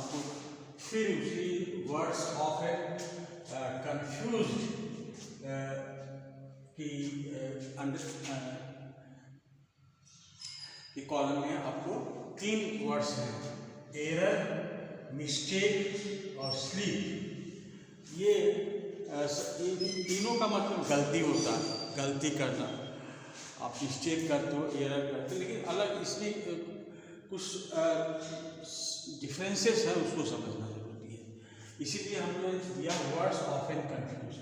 आपको फिर उसी वर्ड्स ऑफ ए कंफ्यूज कि कॉलम में आपको 3 वर्ड्स हैं, एरर, मिस्टेक और स्लीप। ये तीनों का मतलब गलती होता है, गलती करना। आप मिस्टेक करते हो, एरर करते हो, लेकिन अलग इसमें कुछ डिफरेंसेस है, उसको समझना जरूरी है। इसीलिए हमने दिया वर्ड्स ऑफन कंफ्यूज।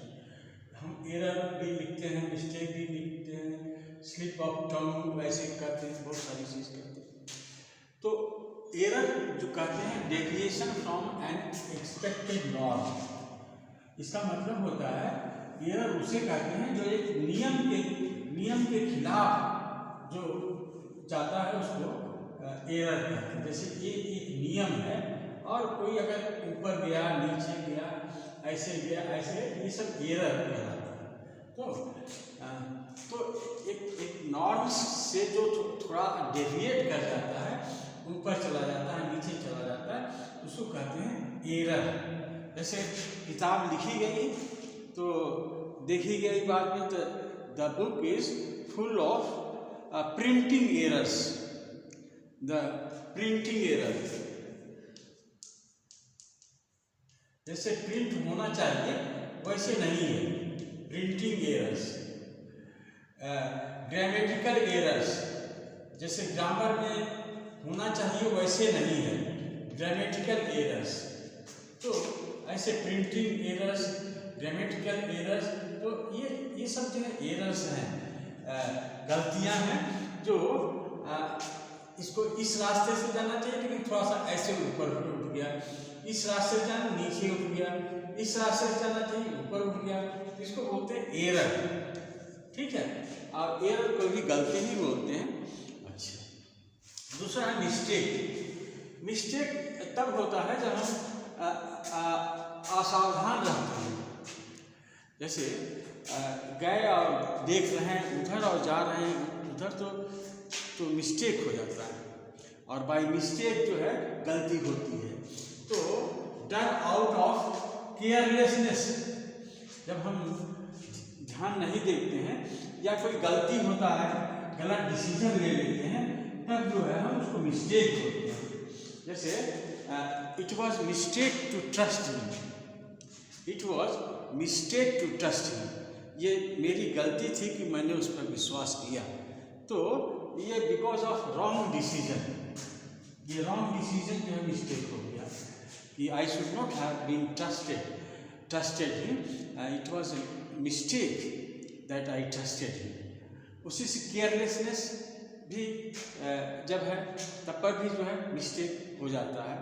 हम एरर भी लिखते हैं, मिस्टेक भी लिखते हैं, स्लिप ऑफ टंग वैसे करते हैं, बहुत सारी चीज़ करते हैं। तो एरर जो कहते हैं deviation from N expected norm, इसका मतलब होता है एरर उसे कहते हैं जो एक नियम के खिलाफ जो जाता है उसको एरर कहते हैं। जैसे ये एक नियम है और कोई अगर ऊपर गया, नीचे गया, ऐसे गया, ऐसे, ये सब एरर कहलाता है। तो एक नॉर्म से जो थोड़ा डेविएट कर जाता है, ऊपर चला जाता है, नीचे चला जाता है, उसको कहते हैं एरर। जैसे किताब लिखी गई तो देखी गई बाद में the book is full of printing errors, the printing error. जैसे प्रिंट होना चाहिए वैसे नहीं है, प्रिंटिंग एरर्स। ग्रामेटिकल एरर्स, जैसे ग्रामर में होना चाहिए वैसे नहीं है, ग्रामेटिकल एरर्स। तो ऐसे प्रिंटिंग एरर्स, ग्रामेटिकल एरर्स, तो ये सब जो है एरर्स हैं, गलतियां हैं जो इसको इस रास्ते से जाना चाहिए लेकिन थोड़ा सा ऐसे ऊपर उठ गया, इस रास्ते से जाना नीचे उठ गया, इस रास्ते से जाना चाहिए ऊपर उठ गया, तो इसको बोलते हैं एरर। ठीक है, और एरर को भी गलती ही बोलते हैं। अच्छा, दूसरा है मिस्टेक। मिस्टेक तब होता है जब हम असावधान रहते हैं। जैसे गए और देख रहे हैं उधर और जा रहे हैं उधर, तो मिस्टेक हो जाता है, और बाय मिस्टेक जो है गलती होती है। तो डन आउट ऑफ केयरलेसनेस, जब हम ध्यान नहीं देते हैं या कोई गलती होता है, गलत डिसीजन ले लेते हैं, तब जो है हम उसको मिस्टेक बोलते हैं। जैसे it was mistake to trust him, it was mistake to trust him, ये मेरी गलती थी कि मैंने उस पर विश्वास किया। तो ये बिकॉज ऑफ रॉन्ग डिसीजन, ये रॉन्ग डिसीजन जो है मिस्टेक हो गया कि I should not have been trusted him, it was a mistake that I trusted him. उसी से केयरलेसनेस भी जब है तब पर भी जो है मिस्टेक हो जाता है।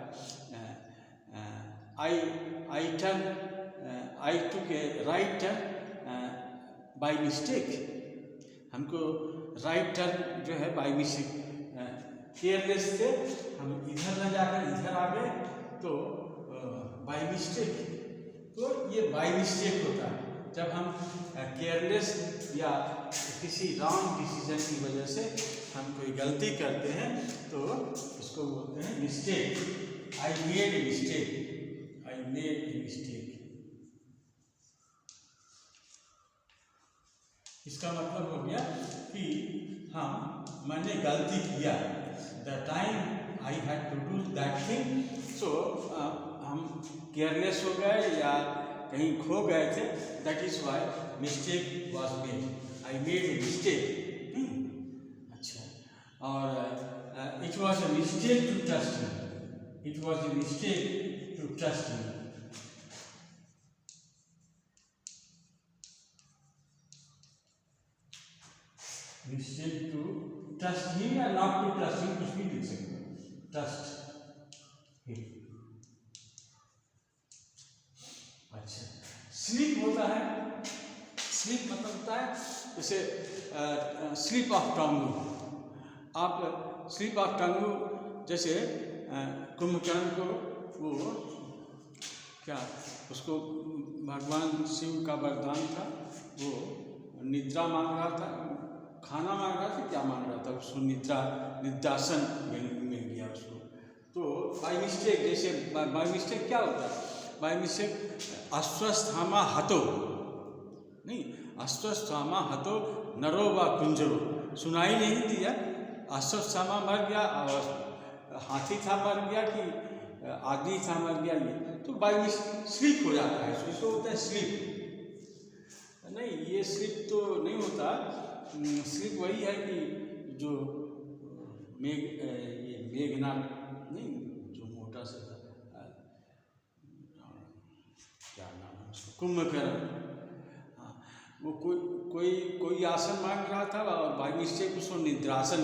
आई टुक ए राइट टर्न बाय मिस्टेक, हमको राइट टर्न जो है बाय मिस्टेक, केयरलेस से हम इधर न जाकर इधर आ गए तो बाय मिस्टेक। तो ये बाय मिस्टेक होता है जब हम केयरलेस या किसी रॉन्ग डिसीजन की वजह से हम कोई गलती करते हैं तो उसको बोलते हैं mistake. I made a mistake, I made a mistake. इसका मतलब हो गया कि हाँ, मैंने गलती किया, the time I had to do that thing. So हम केयरलेस हो गए या कहीं खो गए थे, that is why mistake was made, I made a mistake. अच्छा, और it was a mistake to trust him, it was a mistake to trust him. Mistake to trust him या नॉट टू ट्रस्ट हिम, कुछ भी लिख सकते हैं, trust him. अच्छा, slip होता है, स्लिप मतलब होता है जैसे स्लिप ऑफ टंग। आप स्लिप ऑफ टंग, जैसे कुंभकर्ण को वो क्या, उसको भगवान शिव का वरदान था, वो निद्रा मांग रहा था, खाना मांग रहा था, क्या मांग रहा था, उसको निद्रासन मिल गया उसको। तो बाई मिस्टेक, जैसे बाई मिस्टेक क्या होता है? बाई मिस्टेक अश्वस्थामा हतो, नहीं, अश्वस्थामा हतो नरो व कुंजरो, सुनाई नहीं दिया, अश्वस्थामा मर गया और हाथी था मर गया कि आदमी था मर गया, ये तो बाई स्लिप हो जाता है, इसको होता है स्लिप। नहीं, ये स्लिप तो नहीं होता, स्लिप वही है कि जो ये मेघनाथ नहीं, जो मोटा सा क्या नाम है उसका, कुंभकर्ण, हाँ, वो कोई आसन मांग रहा था और बाई मिस्टेक उसको निद्रासन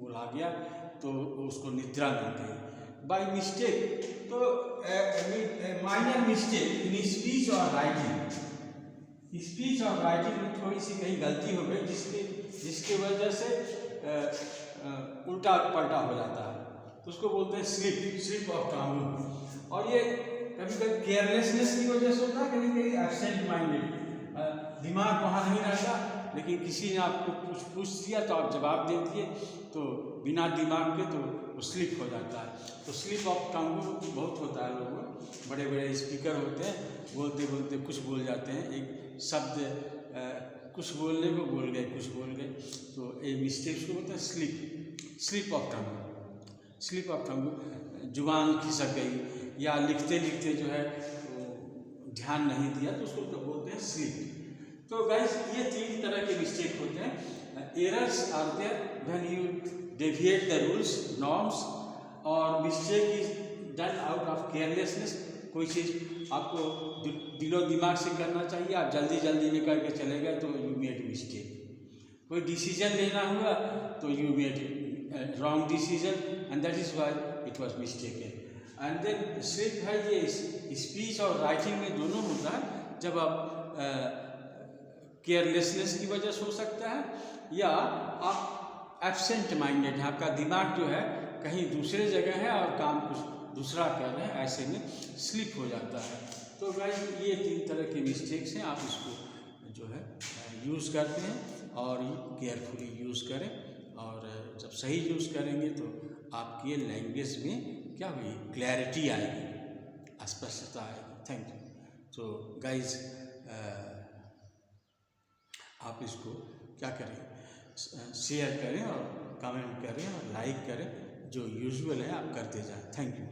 बोला गया तो उसको निद्रा मिल गई बाई मिस्टेक। तो माइनर मिस्टेक इन स्पीच और राइटिंग, स्पीच और राइटिंग में थोड़ी सी कहीं गलती हो गई जिसके वजह से उल्टा पलटा हो जाता है, तो उसको बोलते हैं स्लिप ऑफ टंग। और ये कभी कभी केयरलेसनेस की वजह से होता है, कभी कभी एब्सेंट माइंडेड, दिमाग वहाँ नहीं रहता, लेकिन किसी ने आपको कुछ पूछ दिया तो आप जवाब दे दिए, तो बिना दिमाग के तो वो स्लिप हो जाता है। तो स्लिप ऑफ टंग बहुत होता है लोगों को, बड़े बड़े स्पीकर होते हैं, बोलते बोलते कुछ बोल जाते हैं, एक शब्द कुछ बोलने को बोल गए, कुछ बोल गए, तो ये मिस्टेक्स को बोलते हैं slip of tongue. Slip of tongue, जुबान खिसक गई या लिखते लिखते जो है ध्यान नहीं दिया तो उसको तो बोलते हैं स्लिप। तो गाइस ये 3 तरह के मिस्टेक होते हैं। Errors are there when you deviate the rules norms, और mistake is done out of carelessness, कोई चीज़ आपको दिलो दिमाग से करना चाहिए, आप जल्दी जल्दी में करके चले गए तो यू मेड मिस्टेक। कोई डिसीजन लेना हुआ तो you made wrong decision and that is why it was mistaken. And then slip है ये स्पीच और राइटिंग में दोनों होता है, जब आप केयरलेसनेस की वजह से हो सकता है या आप एब्सेंट माइंडेड हैं, आपका दिमाग जो है कहीं दूसरे जगह है और काम कुछ दूसरा कर रहे हैं, ऐसे में स्लिप हो जाता है। तो गाइस ये 3 तरह के मिस्टेक्स हैं, आप इसको जो है यूज़ करते हैं और केयरफुली यूज़ करें, और जब सही यूज़ करेंगे तो आपकी लैंग्वेज में क्या हुई, क्लैरिटी आएगी, स्पष्टता आएगी। Thank you. तो गाइस आप इसको क्या करें, शेयर करें और कमेंट करें और लाइक करें, जो यूजुअल है आप करते जाएं। Thank you.